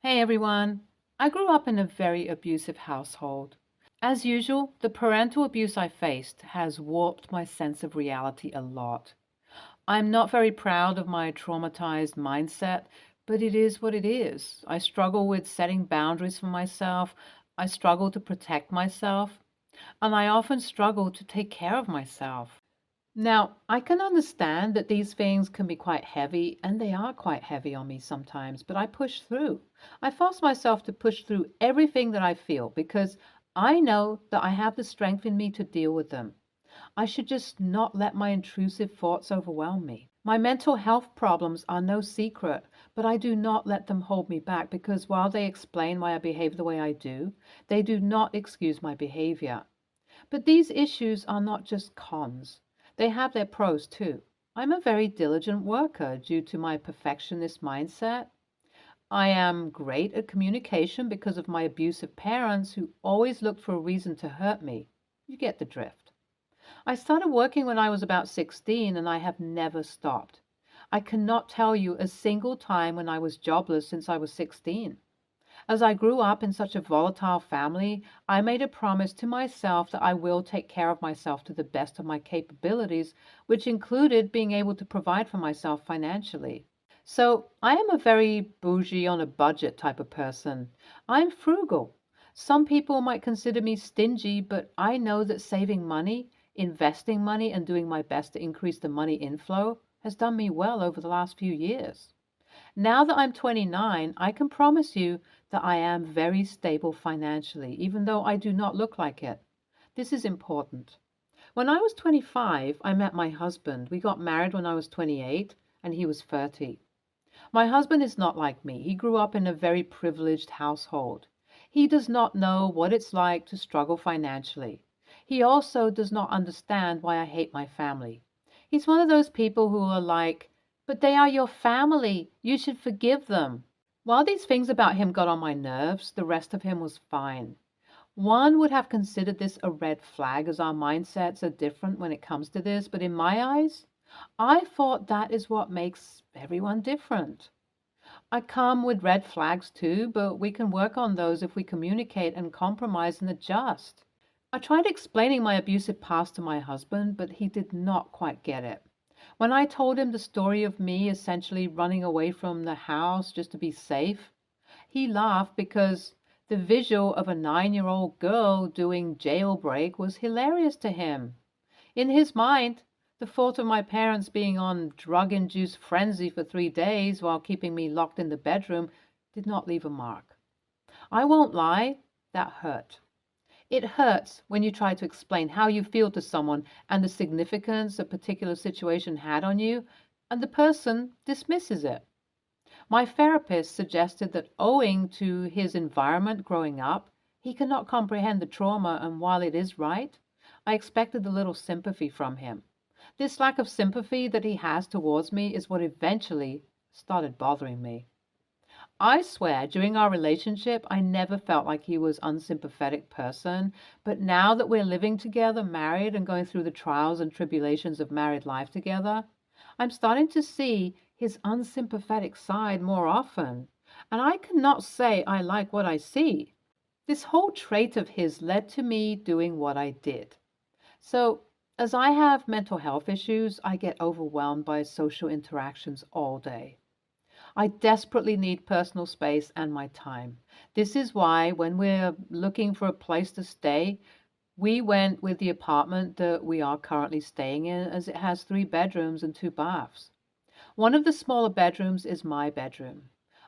Hey everyone. I grew up in a very abusive household. As usual, the parental abuse I faced has warped my sense of reality a lot. I'm not very proud of my traumatized mindset, but it is what it is. I struggle with setting boundaries for myself. I struggle to protect myself, and I often struggle to take care of myself. Now, I can understand that these things can be quite heavy, and they are quite heavy on me sometimes, but I push through. I force myself to push through everything that I feel because I know that I have the strength in me to deal with them. I should just not let my intrusive thoughts overwhelm me. My mental health problems are no secret, but I do not let them hold me back because while they explain why I behave the way I do, they do not excuse my behavior. But these issues are not just cons. They have their pros too. I'm a very diligent worker due to my perfectionist mindset. I am great at communication because of my abusive parents who always looked for a reason to hurt me. You get the drift. I started working when I was about 16 and I have never stopped. I cannot tell you a single time when I was jobless since I was 16. As I grew up in such a volatile family, I made a promise to myself that I will take care of myself to the best of my capabilities, which included being able to provide for myself financially. So I am a very bougie on a budget type of person. I'm frugal. Some people might consider me stingy, but I know that saving money, investing money, and doing my best to increase the money inflow has done me well over the last few years. Now that I'm 29, I can promise you that I am very stable financially, even though I do not look like it. This is important. When I was 25, I met my husband. We got married when I was 28 and he was 30. My husband is not like me. He grew up in a very privileged household. He does not know what it's like to struggle financially. He also does not understand why I hate my family. He's one of those people who are like, but they are your family. You should forgive them. While these things about him got on my nerves, the rest of him was fine. One would have considered this a red flag as our mindsets are different when it comes to this, but in my eyes, I thought that is what makes everyone different. I come with red flags too, but we can work on those if we communicate and compromise and adjust. I tried explaining my abusive past to my husband, but he did not quite get it. When I told him the story of me essentially running away from the house just to be safe, he laughed because the visual of a 9-year-old girl doing jailbreak was hilarious to him. In his mind, the thought of my parents being on drug-induced frenzy for 3 days while keeping me locked in the bedroom did not leave a mark. I won't lie, that hurt. It hurts when you try to explain how you feel to someone and the significance a particular situation had on you, and the person dismisses it. My therapist suggested that owing to his environment growing up, he cannot comprehend the trauma, and while it is right, I expected a little sympathy from him. This lack of sympathy that he has towards me is what eventually started bothering me. I swear, during our relationship, I never felt like he was an unsympathetic person, but now that we're living together, married, and going through the trials and tribulations of married life together, I'm starting to see his unsympathetic side more often, and I cannot say I like what I see. This whole trait of his led to me doing what I did. So, as I have mental health issues, I get overwhelmed by social interactions all day. I desperately need personal space and my time. This is why, when we're looking for a place to stay, we went with the apartment that we are currently staying in, as it has 3 bedrooms and 2 baths. One of the smaller bedrooms is my bedroom.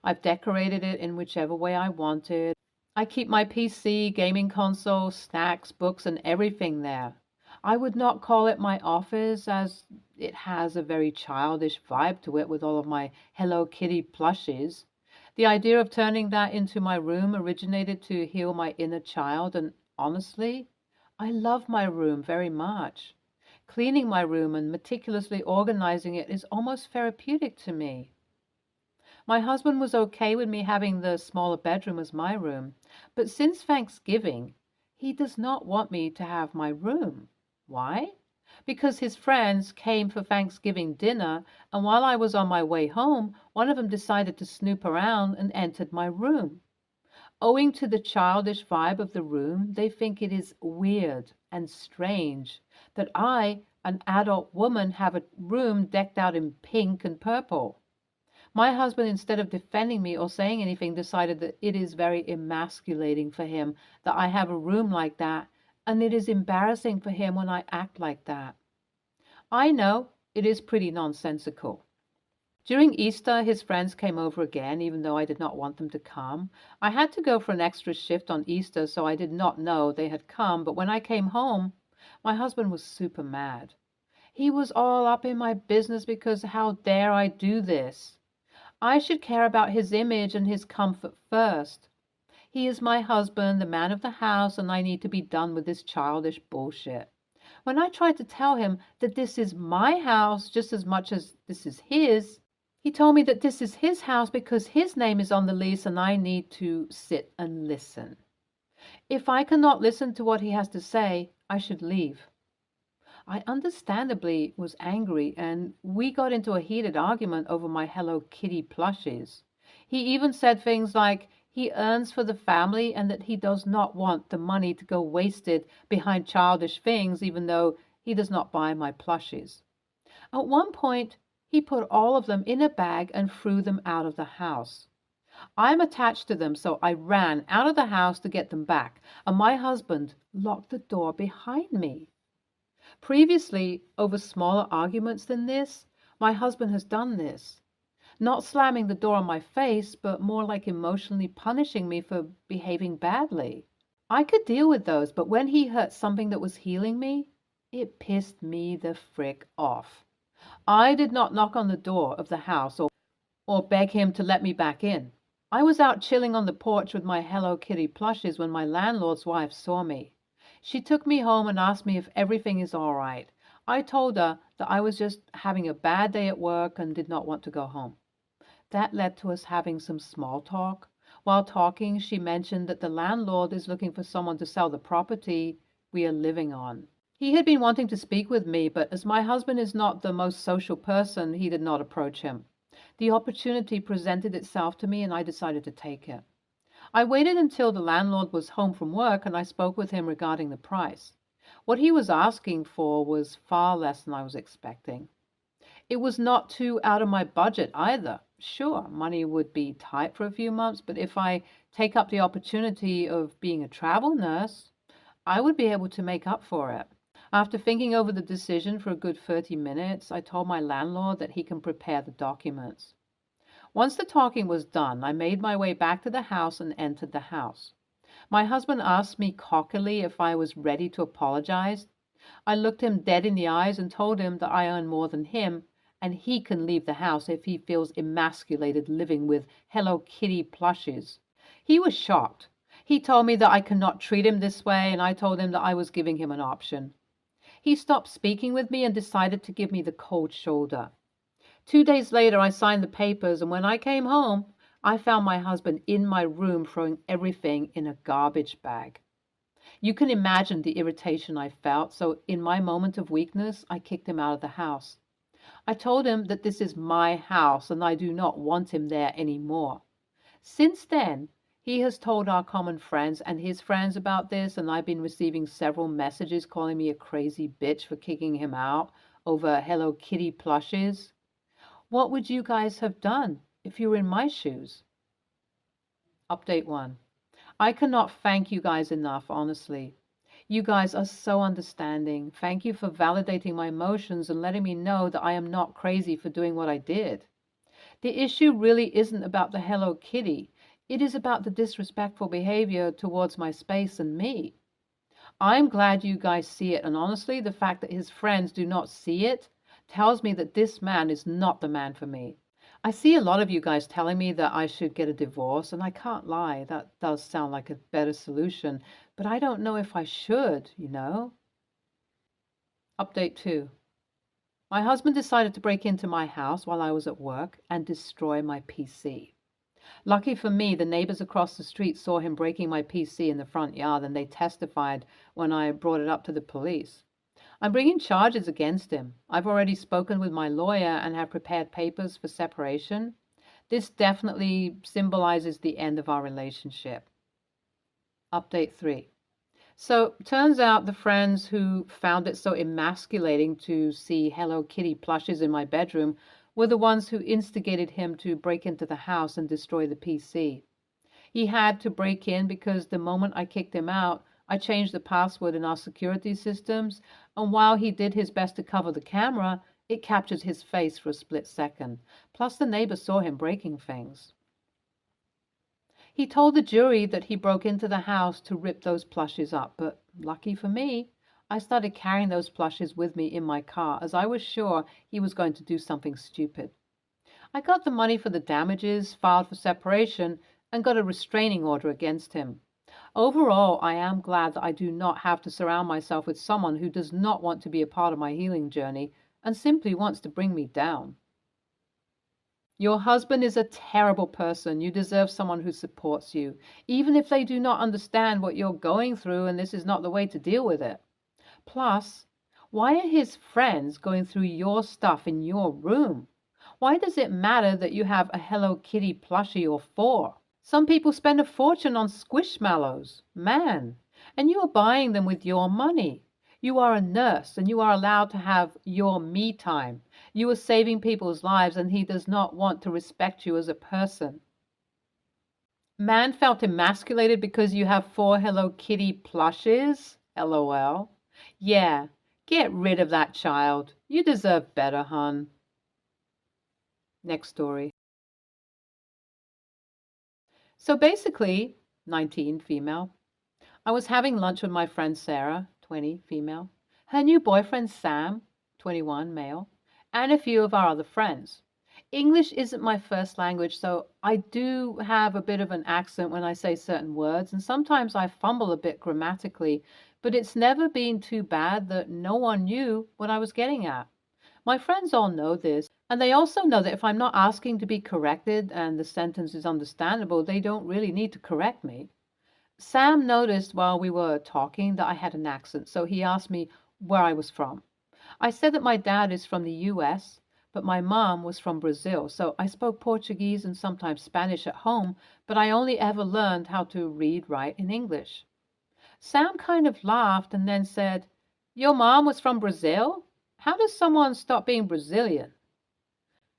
I've decorated it in whichever way I wanted. I keep my PC, gaming console, snacks, books, and everything there. I would not call it my office as it has a very childish vibe to it with all of my Hello Kitty plushies. The idea of turning that into my room originated to heal my inner child, and honestly, I love my room very much. Cleaning my room and meticulously organizing it is almost therapeutic to me. My husband was okay with me having the smaller bedroom as my room, but since Thanksgiving, he does not want me to have my room. Why? because his friends came for Thanksgiving dinner, and while I was on my way home, one of them decided to snoop around and entered my room. Owing to the childish vibe of the room, they think it is weird and strange that I, an adult woman, have a room decked out in pink and purple. My husband, instead of defending me or saying anything, decided that it is very emasculating for him that I have a room like that, and it is embarrassing for him when I act like that. I know it is pretty nonsensical. During Easter, his friends came over again, even though I did not want them to come. I had to go for an extra shift on Easter, so I did not know they had come, but when I came home, my husband was super mad. He was all up in my business because how dare I do this? I should care about his image and his comfort first. He is my husband, the man of the house, and I need to be done with this childish bullshit. When I tried to tell him that this is my house just as much as this is his, he told me that this is his house because his name is on the lease and I need to sit and listen. If I cannot listen to what he has to say, I should leave. I understandably was angry, and we got into a heated argument over my Hello Kitty plushies. He even said things like he earns for the family and that he does not want the money to go wasted behind childish things, even though he does not buy my plushies. At one point, he put all of them in a bag and threw them out of the house. I'm attached to them, so I ran out of the house to get them back, and my husband locked the door behind me. Previously, over smaller arguments than this, my husband has done this. Not slamming the door on my face, but more like emotionally punishing me for behaving badly. I could deal with those, but when he hurt something that was healing me, it pissed me the frick off. I did not knock on the door of the house or beg him to let me back in. I was out chilling on the porch with my Hello Kitty plushies when my landlord's wife saw me. She took me home and asked me if everything is all right. I told her that I was just having a bad day at work and did not want to go home. That led to us having some small talk. While talking, she mentioned that the landlord is looking for someone to sell the property we are living on. He had been wanting to speak with me, but as my husband is not the most social person, he did not approach him. The opportunity presented itself to me and I decided to take it. I waited until the landlord was home from work and I spoke with him regarding the price. What he was asking for was far less than I was expecting. It was not too out of my budget either. Sure, money would be tight for a few months, but if I take up the opportunity of being a travel nurse, I would be able to make up for it. After thinking over the decision for a good 30 minutes, I told my landlord that he can prepare the documents. Once the talking was done, I made my way back to the house and entered the house. My husband asked me cockily if I was ready to apologize. I looked him dead in the eyes and told him that I earn more than him, and he can leave the house if he feels emasculated living with Hello Kitty plushies. He was shocked. He told me that I cannot treat him this way, and I told him that I was giving him an option. He stopped speaking with me and decided to give me the cold shoulder. 2 days later, I signed the papers, and when I came home, I found my husband in my room throwing everything in a garbage bag. You can imagine the irritation I felt, so in my moment of weakness, I kicked him out of the house. I told him that this is my house and I do not want him there anymore. Since then, he has told our common friends and his friends about this, and I've been receiving several messages calling me a crazy bitch for kicking him out over Hello Kitty plushes. What would you guys have done if you were in my shoes? Update 1. I cannot thank you guys enough, honestly. You guys are so understanding. Thank you for validating my emotions and letting me know that I am not crazy for doing what I did. The issue really isn't about the Hello Kitty. It is about the disrespectful behavior towards my space and me. I'm glad you guys see it, and honestly, the fact that his friends do not see it tells me that this man is not the man for me. I see a lot of you guys telling me that I should get a divorce, and I can't lie, that does sound like a better solution, but I don't know if I should, you know. Update 2. My husband decided to break into my house while I was at work and destroy my PC. Lucky for me, the neighbors across the street saw him breaking my PC in the front yard, and they testified when I brought it up to the police. I'm bringing charges against him. I've already spoken with my lawyer and have prepared papers for separation. This definitely symbolizes the end of our relationship. Update 3. So, turns out the friends who found it so emasculating to see Hello Kitty plushes in my bedroom were the ones who instigated him to break into the house and destroy the PC. He had to break in because the moment I kicked him out, I changed the password in our security systems, and while he did his best to cover the camera, it captured his face for a split second. Plus, the neighbor saw him breaking things. He told the jury that he broke into the house to rip those plushes up, but lucky for me, I started carrying those plushes with me in my car as I was sure he was going to do something stupid. I got the money for the damages, filed for separation, and got a restraining order against him. Overall, I am glad that I do not have to surround myself with someone who does not want to be a part of my healing journey and simply wants to bring me down. Your husband is a terrible person. You deserve someone who supports you, even if they do not understand what you're going through and this is not the way to deal with it. Plus, why are his friends going through your stuff in your room? Why does it matter that you have a Hello Kitty plushie or 4? Some people spend a fortune on squishmallows, man, and you are buying them with your money. You are a nurse and you are allowed to have your me time. You are saving people's lives and he does not want to respect you as a person. Man felt emasculated because you have 4 Hello Kitty plushes? LOL. Yeah, get rid of that child. You deserve better, hun. Next story. So basically, 19, female. I was having lunch with my friend Sarah, 20, female, her new boyfriend Sam, 21, male, and a few of our other friends. English isn't my first language, so I do have a bit of an accent when I say certain words, and sometimes I fumble a bit grammatically, but it's never been too bad that no one knew what I was getting at. My friends all know this, and they also know that if I'm not asking to be corrected and the sentence is understandable, they don't really need to correct me. Sam noticed while we were talking that I had an accent, so he asked me where I was from. I said that my dad is from the US, but my mom was from Brazil, so I spoke Portuguese and sometimes Spanish at home, but I only ever learned how to read, write in English. Sam kind of laughed and then said, "Your mom was from Brazil? How does someone stop being Brazilian?"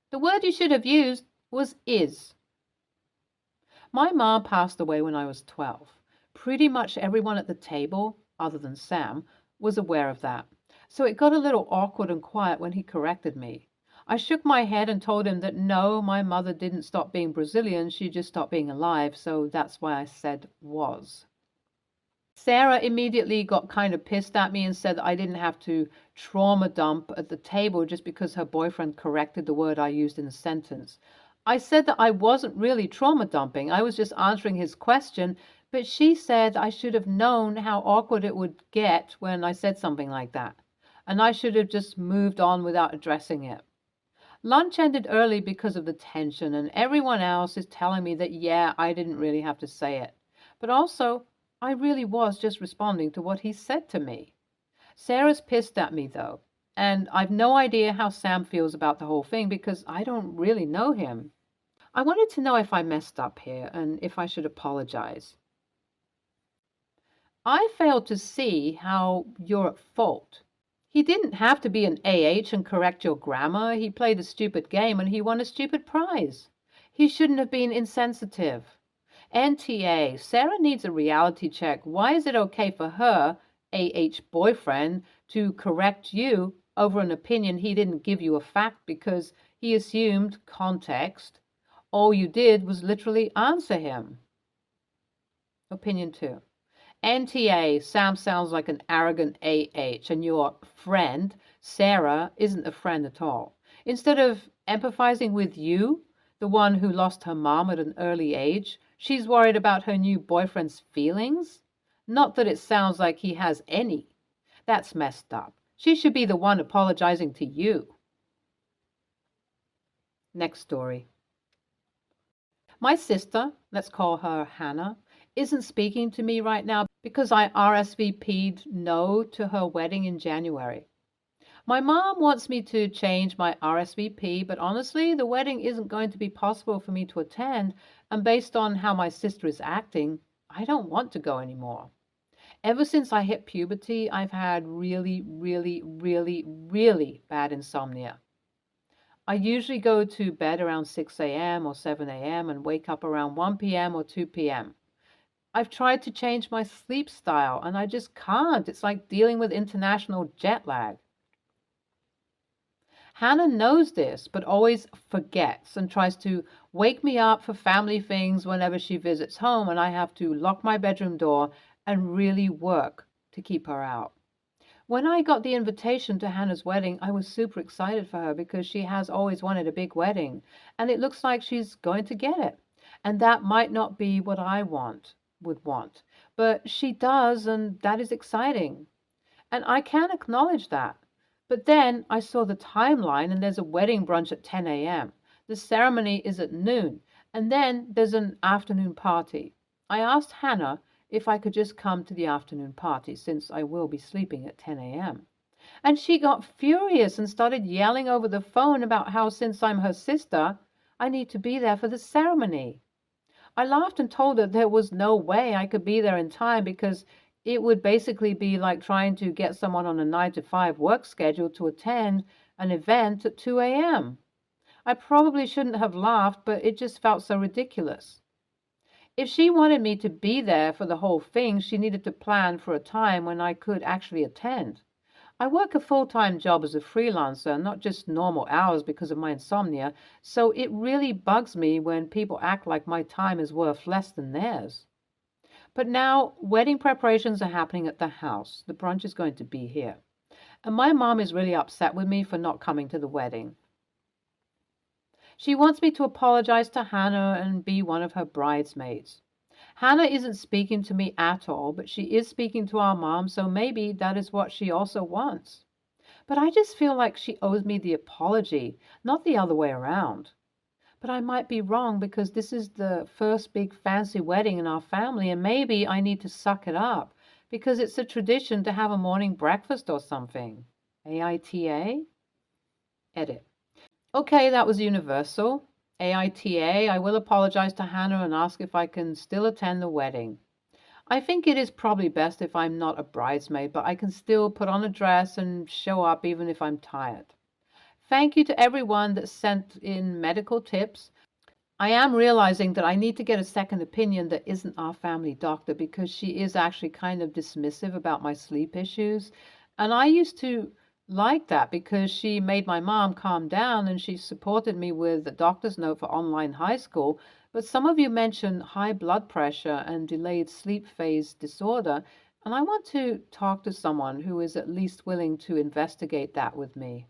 The word you should have used was is. My mom passed away when I was 12. Pretty much everyone at the table, other than Sam, was aware of that. So it got a little awkward and quiet when he corrected me. I shook my head and told him that no, my mother didn't stop being Brazilian, she just stopped being alive, so that's why I said was. Sarah immediately got kind of pissed at me and said that I didn't have to trauma dump at the table just because her boyfriend corrected the word I used in a sentence. I said that I wasn't really trauma dumping, I was just answering his question, but she said I should have known how awkward it would get when I said something like that, and I should have just moved on without addressing it. Lunch ended early because of the tension, and everyone else is telling me that, yeah, I didn't really have to say it. But also, I really was just responding to what he said to me. Sarah's pissed at me, though, and I've no idea how Sam feels about the whole thing because I don't really know him. I wanted to know if I messed up here and if I should apologize. I failed to see how you're at fault. He didn't have to be an AH and correct your grammar. He played a stupid game and he won a stupid prize. He shouldn't have been insensitive. NTA, Sarah needs a reality check. Why is it okay for her, AH boyfriend, to correct you over an opinion he didn't give you a fact because he assumed context? All you did was literally answer him. Opinion 2. NTA, Sam sounds like an arrogant AH, and your friend, Sarah, isn't a friend at all. Instead of empathizing with you, the one who lost her mom at an early age, she's worried about her new boyfriend's feelings. Not that it sounds like he has any. That's messed up. She should be the one apologizing to you. Next story. My sister, let's call her Hannah, isn't speaking to me right now because I RSVP'd no to her wedding in January. My mom wants me to change my RSVP, but honestly, the wedding isn't going to be possible for me to attend, and based on how my sister is acting, I don't want to go anymore. Ever since I hit puberty, I've had really, really, really, really bad insomnia. I usually go to bed around 6 a.m. or 7 a.m. and wake up around 1 p.m. or 2 p.m. I've tried to change my sleep style and I just can't. It's like dealing with international jet lag. Hannah knows this, but always forgets and tries to wake me up for family things whenever she visits home, and I have to lock my bedroom door and really work to keep her out. When I got the invitation to Hannah's wedding, I was super excited for her because she has always wanted a big wedding, and it looks like she's going to get it. And that might not be what I would want, but she does, and that is exciting. And I can acknowledge that. But then I saw the timeline, and there's a wedding brunch at 10 a.m. The ceremony is at noon, and then there's an afternoon party. I asked Hannah if I could just come to the afternoon party since I will be sleeping at 10 a.m. And she got furious and started yelling over the phone about how, since I'm her sister, I need to be there for the ceremony. I laughed and told her there was no way I could be there in time because it would basically be like trying to get someone on a 9 to 5 work schedule to attend an event at 2 a.m. I probably shouldn't have laughed, but it just felt so ridiculous. If she wanted me to be there for the whole thing, she needed to plan for a time when I could actually attend. I work a full-time job as a freelancer, not just normal hours because of my insomnia, so it really bugs me when people act like my time is worth less than theirs. But now wedding preparations are happening at the house. The brunch is going to be here. And my mom is really upset with me for not coming to the wedding. She wants me to apologize to Hannah and be one of her bridesmaids. Hannah isn't speaking to me at all, but she is speaking to our mom, so maybe that is what she also wants. But I just feel like she owes me the apology, not the other way around. But I might be wrong because this is the first big fancy wedding in our family, and maybe I need to suck it up because it's a tradition to have a morning breakfast or something. AITA? Edit. Okay, that was universal. AITA, I will apologize to Hannah and ask if I can still attend the wedding. I think it is probably best if I'm not a bridesmaid, but I can still put on a dress and show up even if I'm tired. Thank you to everyone that sent in medical tips. I am realizing that I need to get a second opinion that isn't our family doctor because she is actually kind of dismissive about my sleep issues. And I used to like that because she made my mom calm down and she supported me with a doctor's note for online high school. But some of you mentioned high blood pressure and delayed sleep phase disorder, and I want to talk to someone who is at least willing to investigate that with me.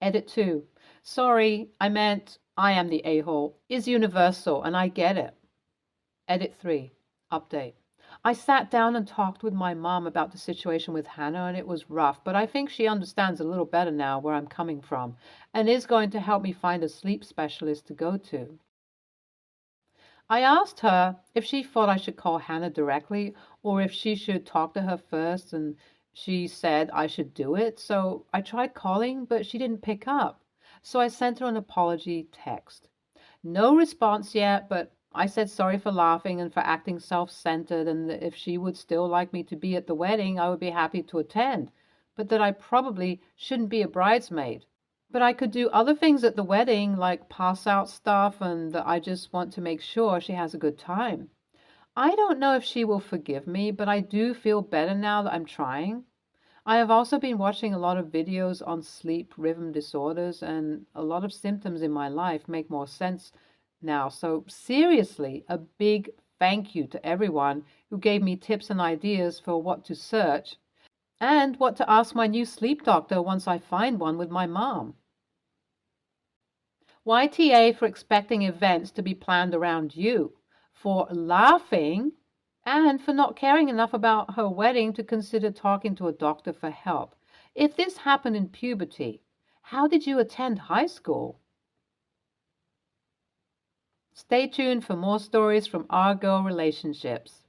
Edit 2. Sorry, I meant I am the a-hole is universal, and I get it. Edit 3. Update. I sat down and talked with my mom about the situation with Hannah, and it was rough, but I think she understands a little better now where I'm coming from and is going to help me find a sleep specialist to go to. I asked her if she thought I should call Hannah directly or if she should talk to her first, and she said I should do it. So I tried calling, but she didn't pick up. So I sent her an apology text. No response yet, but I said sorry for laughing and for acting self-centered, and that if she would still like me to be at the wedding, I would be happy to attend, but that I probably shouldn't be a bridesmaid. But I could do other things at the wedding, like pass out stuff, and that I just want to make sure she has a good time. I don't know if she will forgive me, but I do feel better now that I'm trying. I have also been watching a lot of videos on sleep rhythm disorders, and a lot of symptoms in my life make more sense now. So seriously, a big thank you to everyone who gave me tips and ideas for what to search and what to ask my new sleep doctor once I find one with my mom. YTA for expecting events to be planned around you, for laughing, and for not caring enough about her wedding to consider talking to a doctor for help. If this happened in puberty, how did you attend high school? Stay tuned for more stories from our girl relationships.